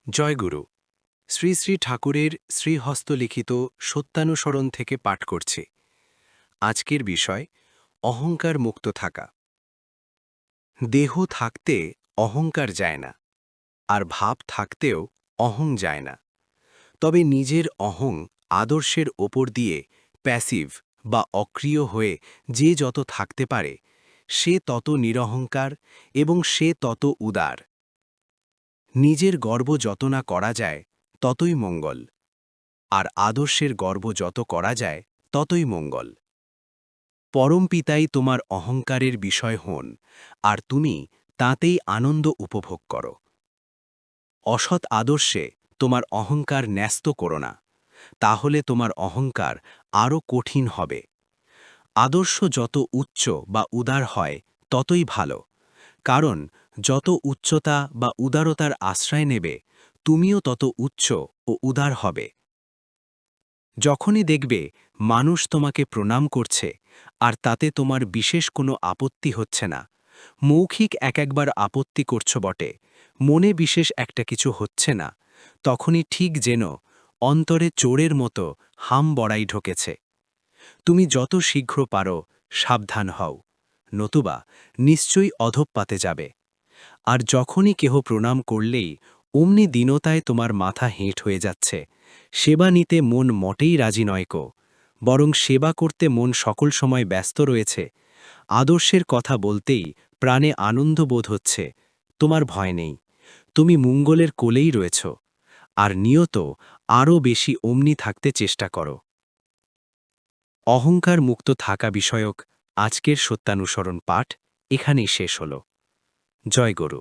জয়গুরু। শ্রী শ্রী ঠাকুরের শ্রীহস্তলিখিত সত্যানুসরণ থেকে পাঠ করছি। আজকের বিষয় অহংকার মুক্ত থাকা। দেহ থাকতে অহংকার যায় না, আর ভাব থাকতেও অহং যায় না। তবে নিজের অহং আদর্শের ওপর দিয়ে প্যাসিভ বা অক্রিয় হয়ে যে যত থাকতে পারে, সে তত নিরহংকার এবং সে তত উদার। নিজের গর্ব যত না করা যায় ততই মঙ্গল, আর আদর্শের গর্ব যত করা যায় ততই মঙ্গল। পরম পিতাই তোমার অহংকারের বিষয় হন, আর তুমি তাতেই আনন্দ উপভোগ করো। অসৎ আদর্শে তোমার অহংকার ন্যস্ত করো না, তাহলে তোমার অহংকার আরও কঠিন হবে। আদর্শ যত উচ্চ বা উদার হয় ততই ভালো, কারণ যত উচ্চতা বা উদারতার আশ্রয় নেবে, তুমিও তত উচ্চ ও উদার হবে। যখনই দেখবে মানুষ তোমাকে প্রণাম করছে আর তাতে তোমার বিশেষ কোনো আপত্তি হচ্ছে না, মৌখিক একবার আপত্তি করছো বটে, মনে বিশেষ একটা কিছু হচ্ছে না, তখনই ঠিক যেন অন্তরে চোরের মতো হাম বড়াই ঢোকেছে। তুমি যত শীঘ্র পারো সাবধান হও, নতুবা নিশ্চয়ই অধঃপাতে যাবে। আর যখনই কেহ প্রণাম করলেই অমনি দীনতায় তোমার মাথা হেঁট হয়ে যাচ্ছে, সেবা নিতে মন মোটেই রাজি নয় কো, বরং সেবা করতে মন সকল সময় ব্যস্ত রয়েছে, আদর্শের কথা বলতেই প্রাণে আনন্দ বোধ হচ্ছে, তোমার ভয় নেই, তুমি মঙ্গলের কোলেই রয়েছ, আর নিয়ত আরও বেশি অমনি থাকতে চেষ্টা করো। অহংকার মুক্ত থাকা বিষয়ক আজকের সত্যানুসরণ পাঠ এখানেই শেষ হল। জয় গুরু।